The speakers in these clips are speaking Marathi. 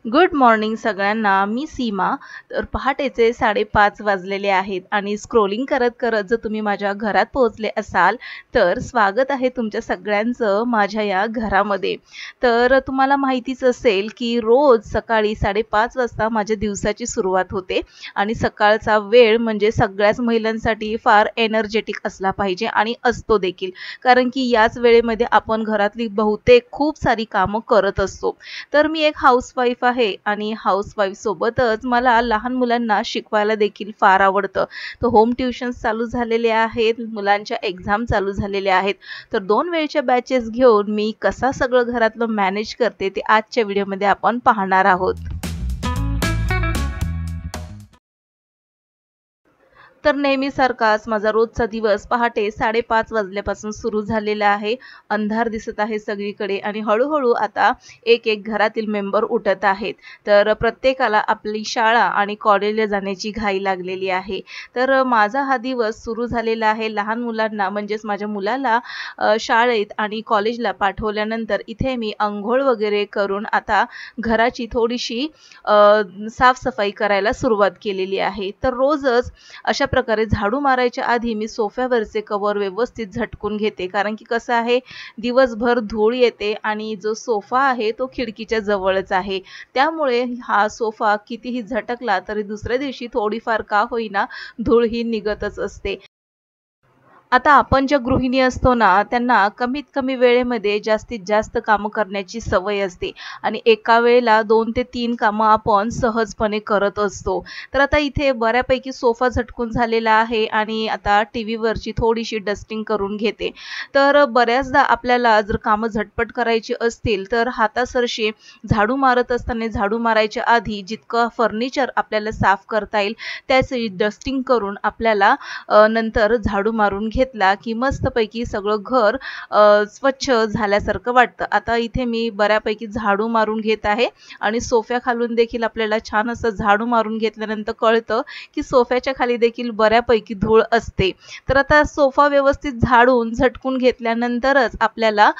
गुड मॉर्निंग सगळ्यांना. मी सीमा. तर पहाटेचे 5:30 वाजलेले आहेत आणि स्क्रोलिंग करत करत जर तुम्ही माझ्या घरात पोहोचले असाल तर स्वागत आहे तुमच्या सगळ्यांचं माझ्या या घरामध्ये. तर तुम्हाला माहितीच असेल की रोज सकाळी 5:30 वाजता माझ्या दिवसाची सुरुवात होते आणि सकाळचा वेळ म्हणजे सगळ्याच महिलांसाठी फार एनर्जेटिक असला पाहिजे आणि असतो देखील, कारण की याच वेळेमध्ये आपण घरातली बहुतेक खूप सारी कामं करत असतो. तर मी एक हाऊसवाईफ आहे आणि हाऊसवाईफ सोबतच मला लहान मुलांना शिकवायला देखील फार आवडतं. तर होम ट्युशन्स चालू झालेले आहेत, मुलांच्या एक्झाम चालू झालेल्या आहेत. तर 2 वेळच्या बॅचेस घेऊन मी कसा सगळं घरातलं मॅनेज करते ते आजच्या व्हिडिओमध्ये आपण पाहणार आहोत. तर नेहमीसारखाच माझा रोजचा दिवस पहाटे 5:30 वाजल्यापासून सुरू झालेला आहे. अंधार दिसत आहे सगळीकडे आणि हळूहळू आता एक घरातील मेंबर उठत आहेत. तर प्रत्येकाला आपली शाळा आणि कॉलेजला जाण्याची घाई लागलेली आहे. तर माझा हा दिवस सुरू झालेला आहे लहान मुलांना म्हणजेच माझ्या मुलाला शाळेत आणि कॉलेजला पाठवल्यानंतर इथे मी अंघोळ वगैरे करून आता घराची थोडीशी साफसफाई करायला सुरुवात केलेली आहे. तर रोजच अशा प्रकारे झाडू मारायच्या आधी मी सोफ्यावरचे कव्हर व्यवस्थित झटकून घेते, कारण की कसं आहे, दिवसभर धूळ येते आणि जो सोफा आहे तो खिडकीच्या जवळच आहे. त्यामुळे हा सोफा कितीही झटकला तरी दुसऱ्या दिवशी थोडीफार का होईना धूळ ही निघतच असते. आता आपण ज्या गृहिणी असतो ना, त्यांना कमीत कमी वेळेमध्ये जास्तीत जास्त कामं करण्याची सवय असते आणि एका वेळेला 2 ते 3 कामं आपण सहजपणे करत असतो. तर आता इथे बऱ्यापैकी सोफा झटकून झालेला आहे आणि आता टीव्हीवरची थोडीशी डस्टिंग करून घेते. तर बऱ्याचदा आपल्याला जर कामं झटपट करायची असतील, तर हातासरशी झाडू मारत असताना झाडू मारायच्या आधी जितकं फर्निचर आपल्याला साफ करता येईल, त्याची डस्टिंग करून आपल्याला नंतर झाडू मारून घेतला की मस्तपैकी सगळं घर स्वच्छ झाल्यासारखं वाटतं. आता इथे मी बऱ्यापैकी झाडू मारून घेत आहे आणि सोफ्याखालून देखील आपल्याला छान असं झाडू मारून घेतल्यानंतर कळतं की सोफ्याच्या खाली देखील बऱ्यापैकी धूळ असते. तर आता सोफा व्यवस्थित झाडून झटकून घेतल्यानंतरच आपल्याला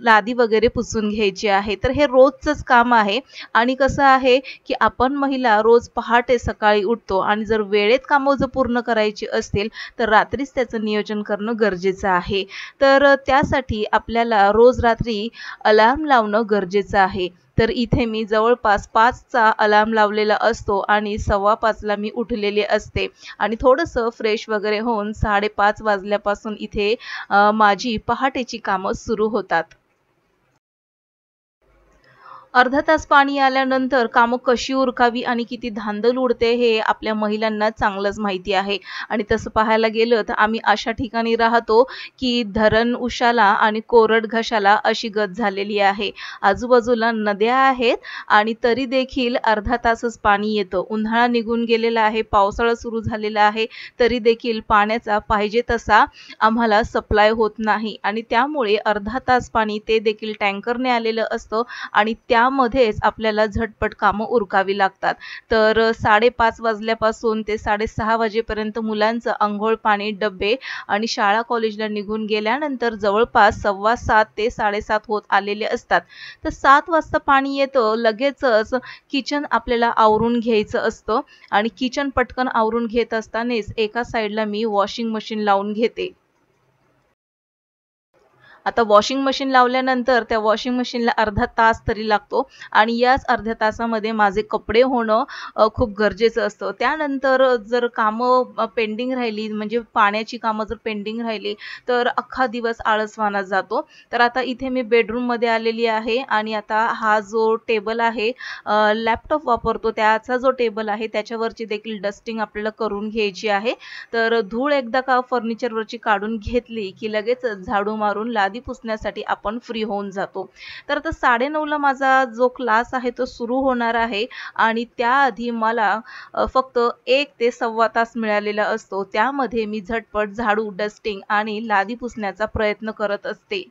लादी वगैरे पुसून घ्यायची आहे. तर हे रोजचंच काम आहे आणि कसं आहे की आपण महिला रोज पहाटे सकाळी उठतो आणि जर वेळेत कामं जर पूर्ण करायची असतील तर रात्रीच त्याचं नियोजन करणं गरजेचं आहे. तर त्यासाठी आपल्याला रोज रात्री अलार्म लावणं गरजेचं आहे. तर इथे मी जवळपास 5चा अलार्म लावलेला असतो आणि 5:15ला मी उठलेले असते आणि थोडंसं फ्रेश वगैरे होऊन 5:30 वाजल्यापासून इथे माझी पहाटेची कामं सुरू होतात. अर्धा तास पाणी आल्यानंतर कामं कशी उरकावी आणि किती धांदल उडते हे आपल्या महिलांना चांगलंच माहिती आहे. आणि तसं पाहायला गेलं तर आम्ही अशा ठिकाणी राहतो की धरण उशाला आणि कोरड घशाला अशी गत झालेली आहे. आजूबाजूला नद्या आहेत आणि तरी देखील अर्धा तासच पाणी येतं. उन्हाळा निघून गेलेला आहे, पावसाळा सुरू झालेला आहे, तरी देखील पाण्याचा पाहिजे तसा आम्हाला सप्लाय होत नाही आणि त्यामुळे अर्धा तास पाणी ते देखील टँकरने आलेलं असतं आणि त्यामध्येच आपल्याला झटपट कामं उरकावी लागतात. तर 5:30 वाजल्यापासून ते 6:30 वाजेपर्यंत मुलांचं अंघोळ पाणी, डब्बे आणि शाळा कॉलेजला निघून गेल्यानंतर जवळपास 7:15 ते 7:30 होत आलेले असतात. तर 7 वाजता पाणी येतं, लगेचच किचन आपल्याला आवरून घ्यायचं असतं आणि किचन पटकन आवरून घेत असतानाच एका साईडला मी वॉशिंग मशीन लावून घेते. आता वॉशिंग मशीन लावल्यानंतर त्या वॉशिंग मशीनला अर्धा तास तरी लागतो आणि याच अर्ध्या तासामध्ये माझे कपडे होणं खूप गरजेचं असतं. त्यानंतर जर कामं पेंडिंग राहिली म्हणजे पाण्याची कामं जर पेंडिंग राहिली तर अख्खा दिवस आळसवाना जातो. तर आता इथे मी बेडरूममध्ये आलेली आहे आणि आता हा जो टेबल आहे, लॅपटॉप वापरतो त्याचा जो टेबल आहे त्याच्यावरची देखील डस्टिंग आपल्याला करून घ्यायची आहे. तर धूळ एकदा का फर्निचरवरची काढून घेतली की लगेच झाडू मारून लादी पुसण्यासाठी आपण फ्री होऊन जातो. तर आता 9:30ला माझा जो क्लास आहे तो सुरू होणार आहे आणि त्याआधी मला फक्त 1 ते सव्वा तास मिळालेला असतो. त्यामध्ये मी झटपट झाडू, डस्टिंग आणि लादी पुसण्याचा प्रयत्न करत असते.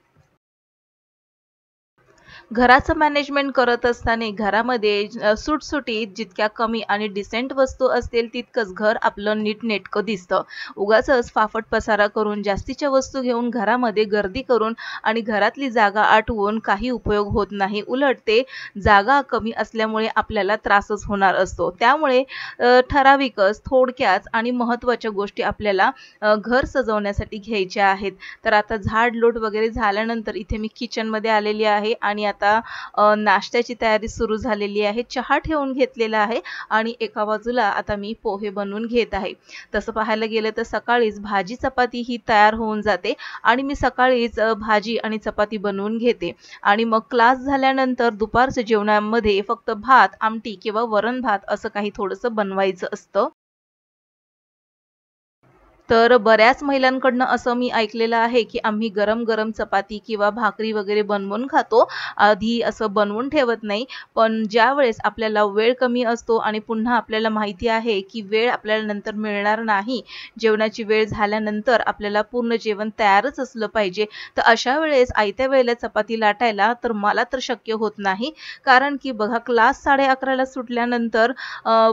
घराचं मॅनेजमेंट करत असताना घरामध्ये सुटसुटीत जितक्या कमी आणि डिसेंट वस्तू असतील तितकंच घर आपलं नीटनेटकं दिसतं. उगाचच फाफट पसारा करून जास्तीच्या वस्तू घेऊन घरामध्ये गर्दी करून आणि घरातली जागा आटवून काही उपयोग होत नाही. उलट ते जागा कमी असल्यामुळे आपल्याला त्रासच होणार असतो. त्यामुळे ठराविकच थोडक्यात आणि महत्त्वाच्या गोष्टी आपल्याला घर सजवण्यासाठी घ्यायच्या आहेत. तर आता झाडलोट वगैरे झाल्यानंतर इथे मी किचनमध्ये आलेली आहे आणि आता नाश्त्याची तयारी सुरू झालेली आहे. चहा ठेवून घेतलेला आहे आणि एका बाजूला आता मी पोहे बनवून घेत आहे. तसं पाहायला गेलं तर सकाळीच भाजी चपाती ही तयार होऊन जाते आणि मी सकाळीच भाजी आणि चपाती बनवून घेते आणि मग क्लास झाल्यानंतर दुपारच्या जेवणामध्ये फक्त भात, आमटी किंवा वरण भात असं काही थोडंसं बनवायचं असतं. तर बऱ्याच महिलांकडनं असं मी ऐकलेलं आहे, की आम्ही गरम-गरम चपाती किंवा भाकरी वगैरे बनवून खातो. आधी असं बनवून ठेवत नाही. पण ज्यावेळेस आपल्याला वेळ कमी असतो आणि पुन्हा आपल्याला माहिती आहे, की वेळ आपल्याला नंतर मिळणार नाही. जेवणाची वेळ झाल्यानंतर आपल्याला पूर्ण जेवण तयारच असलं पाहिजे. तर अशा वेळेस आयत्या वेळेला चपाती लाटायला तर मला तर शक्य होत नाही. कारण की बघा क्लास 11:30ला सुटल्यानंतर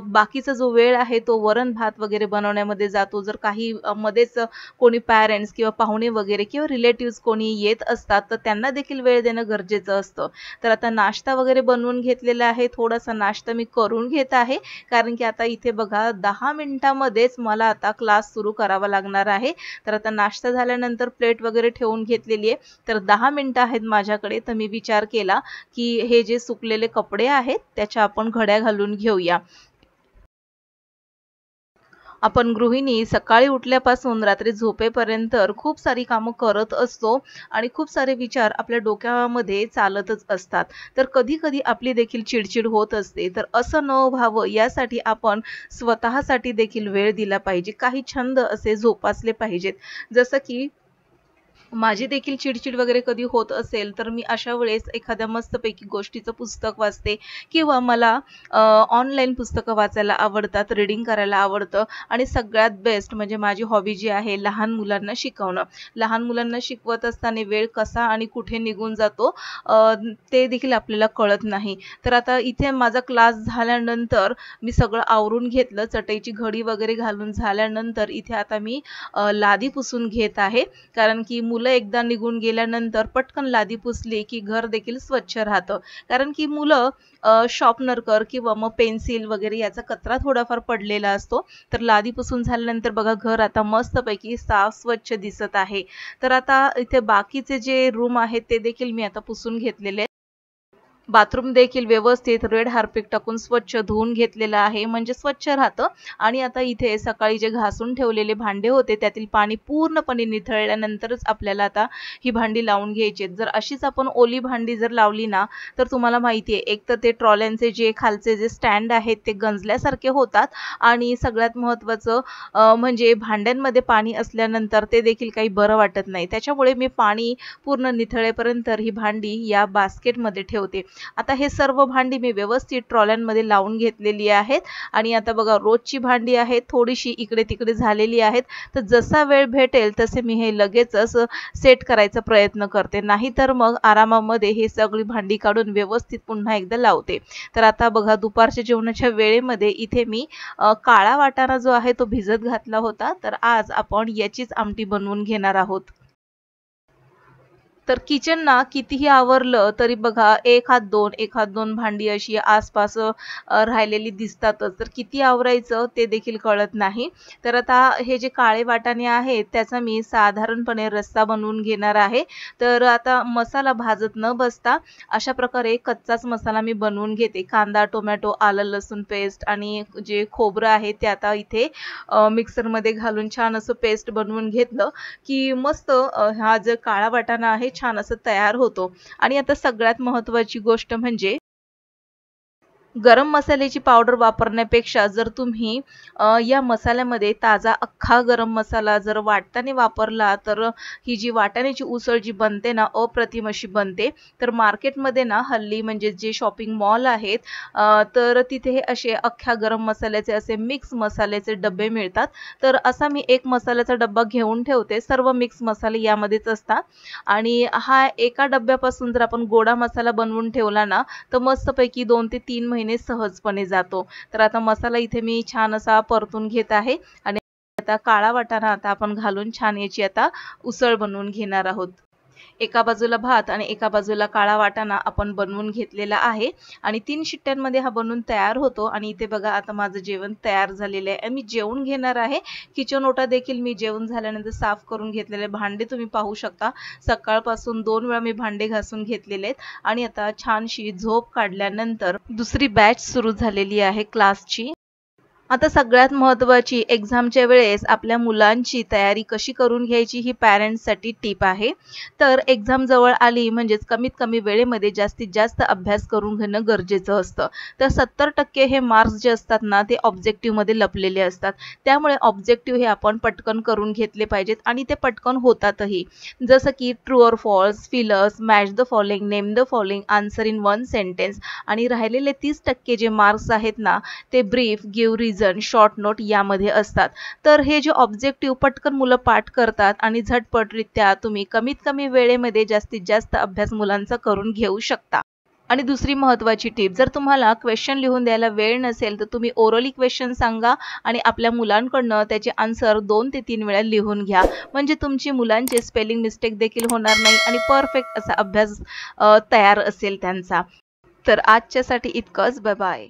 बाकीचा जो वेळ आहे तो वरण-भात वगैरे बनवण्यामध्ये जातो. जर काही मध्येच कोणी पॅरेंट्स किंवा पाहुणे वगैरे किंवा रिलेटिव्हज कोणी येत असतात, तर त्यांना देखील वेळ देणं गरजेचं असतं. तर आता नाश्ता वगैरे बनवून घेतलेला आहे. थोडासा नाश्ता मी करून घेत आहे. कारण की आता इथे बघा 10 मिनिटांमध्येच मला आता क्लास सुरू करावा लागणार आहे. तर आता नाश्ता झाल्यानंतर प्लेट वगैरे ठेवून घेतलेली आहे. तर 10 मिनिटं आहेत माझ्याकडे. तर मी विचार केला, की हे जे सुकलेले कपडे आहेत, त्याच्या आपण घड्या घालून घेऊया. आपण गृहिणी सकाळी उठल्यापासून रात्री झोपेपर्यंत खूप सारी कामं करत असतो आणि खूप सारे विचार आपल्या डोक्यामध्ये चालतच असतात. तर कधी-कधी आपली देखील चिडचिड होत असते. तर असं न व्हावं यासाठी आपण स्वतःसाठी देखील वेळ दिला पाहिजे. काही छंद असे जोपासले पाहिजेत. जसं की माझी देखील चिडचिड वगैरे कधी होत असेल, तर मी अशा वेळेस एखाद्या मस्तपैकी गोष्टीचं पुस्तक वाचते किंवा मला ऑनलाईन पुस्तकं वाचायला आवडतात, रीडिंग करायला आवडतं आणि सगळ्यात बेस्ट म्हणजे माझी हॉबी जी आहे लहान मुलांना शिकवणं. लहान मुलांना शिकवत असताना वेळ कसा आणि कुठे निघून जातो ते देखील आपल्याला कळत नाही. तर आता इथे माझा क्लास झाल्यानंतर मी सगळं आवरून घेतलं, चटईची घडी वगैरे घालून झाल्यानंतर इथे आता मी लादी पुसून घेत आहे. कारण की मुलं एकदा निघून गेल्यानंतर पटकन लादी पुसली की घर देखील स्वच्छ राहतं. कारण की मुलं शॉर्पनर किंवा मग पेन्सिल वगैरे याचा कचरा थोडाफार पडलेला असतो. तर लादी पुसून झाल्यानंतर बघा घर आता मस्तपैकी साफ स्वच्छ दिसत आहे. तर आता इथे बाकीचे जे रूम आहेत ते देखील मी आता पुसून घेतलेले आहेत. बाथरूम देखील व्यवस्थित रेड हार्पिक टाकून स्वच्छ धुवून घेतलेलं आहे म्हणजे स्वच्छ राहतं. आणि आता इथे सकाळी जे घासून ठेवलेले भांडे होते त्यातील पाणी पूर्णपणे निथळल्यानंतरच आपल्याला आता ही भांडी लावून घ्यायची आहेत. जर अशीच आपण ओली भांडी जर लावली ना तर तुम्हाला माहिती आहे एक तर ते ट्रॉल्यांचे जे खालचे जे स्टँड आहेत ते गंजल्यासारखे होतात आणि सगळ्यात महत्त्वाचं म्हणजे भांड्यांमध्ये पाणी असल्यानंतर ते देखील काही बरं वाटत नाही. त्याच्यामुळे मी पाणी पूर्ण निथळेपर्यंत ही भांडी या बास्केटमध्ये ठेवते. आता हे सर्व भांडी मी व्यवस्थित ट्रॉल्यांमध्ये लावून घेतलेली आहेत आणि आता बघा रोजची भांडी आहेत थोडीशी इकडे-तिकडे झालेली आहेत. तर जसा वेळ भेटेल तसे मी हे लगेचच सेट करायचा प्रयत्न करते. नाहीतर मग आरामामध्ये हे सगळी भांडी काढून व्यवस्थित पुन्हा एकदा लावते. तर आता बघा दुपारच्या जेवणाच्या वेळेमध्ये इथे मी काळा वाटाणा जो आहे तो भिजत घातला होता. तर आज आपण याचीच आमटी बनवून घेणार आहोत. तर किचन ना कितीही आवरलं तरी बघा एक हात दोन, एक हात दोन भांडी अशी आसपास राहिलेली दिसतातच. तर किती आवरायचं ते देखील कळत नाही. तर आता हे जे काळे वाटाणे आहेत त्याचा मी साधारणपणे रस्सा बनवून घेणार आहे. तर आता मसाला भाजत न बसता अशा प्रकारे कच्चाच मसाला मी बनवून घेते. कांदा, टोमॅटो, आलं, लसूण पेस्ट आणि जे खोबरं आहे ते आता इथे मिक्सरमध्ये घालून छान असं पेस्ट बनवून घेतलं, की मस्त हा जो काळा वाटाणा आहे छान असं तयार होतो. आणि आता सगळ्यात महत्त्वाची गोष्ट म्हणजे गरम मसाल्याची पावडर वापरण्यापेक्षा जर तुम्ही या मसाल्यामध्ये ताजा अख्खा गरम मसाला जर वाटताना वापरला तर ही जी वाटाण्याची उसळ जी बनते ना अप्रतिम अशी बनते। तर मार्केटमध्ये ना हल्ली म्हणजे जे शॉपिंग मॉल आहेत तर तिथे हे असे अख्ख्या गरम मसाल्याचे असे मिक्स मसाल्याचे डब्बे मिळतात। तर असा मी एक मसाल्याचा डब्बा घेऊन ठेवते, सर्व मिक्स मसाले यामध्येच असतात आणि हा एका डब्यापासून जर आपण गोडा मसाला बनवून ठेवला ना तर मस्तपैकी 2 ते 3 महिने सहजपणे जातो। तर आता मसाला इथे मी छान असा परतून घेत आहे आणि आता काळा वाटाणा आता आपण घालून छान याची आता उसळ बनवून घेणार आहोत। एका बाजूला भात आणि एका बाजूला काळा वाटाणा आपण बनवून घेतलेला आहे आणि 3 शिट्ट्यांमध्ये हा बनवून तयार होतो। आणि इथे बघा आता माझं जेवण तयार झालेलं आहे। मी जेवून घेणार आहे। किचन ओटा देखील मी जेवण झाल्यानंतर साफ करून घेतलेले भांडे तुम्ही पाहू शकता। सकाळपासून 2 वेळा मी भांडे घासून घेतलेले आहेत आणि आता छानशी झोप काढल्यानंतर दुसरी बॅच सुरू झालेली आहे क्लासची। आता सगळ्यात महत्त्वाची एक्झामच्या वेळेस आपल्या मुलांची तयारी कशी करून घ्यायची ही पॅरेंट्ससाठी टिप आहे। तर एक्झाम जवळ आली म्हणजेच कमीत कमी वेळेमध्ये जास्तीत जास्त अभ्यास करून घेणं गरजेचं असतं। तर 70% हे मार्क्स जे असतात ना ते ऑब्जेक्टिव्हमध्ये लपलेले असतात। त्यामुळे ऑब्जेक्टिव्ह हे आपण पटकन करून घेतले पाहिजेत आणि ते पटकन होतातही। जसं की true or false, fillers, match the following, name the following, answer in one sentence आणि राहिलेले 30% जे मार्क्स आहेत ना ते brief, give reason, short note यामध्ये असतात। तर हे जे ऑब्जेक्टिव्ह पटकन मुलं पाठ करतात आणि झटपटरित्या तुम्ही कमीत कमी वेळेमध्ये जास्तीत जास्त अभ्यास मुलांचा करून घेऊ शकता। आणि दुसरी महत्त्वाची टिप, जर तुम्हाला क्वेश्चन लिहून द्यायला वेळ नसेल तर तुम्ही ओरली क्वेश्चन सांगा आणि आपल्या मुलांकडनं त्याचे आन्सर 2 ते 3 वेळा लिहून घ्या। म्हणजे तुमची मुलांचे स्पेलिंग मिस्टेक देखील होणार नाही आणि परफेक्ट असा अभ्यास तयार असेल त्यांचा। तर आजच्यासाठी इतकंच, बाय बाय।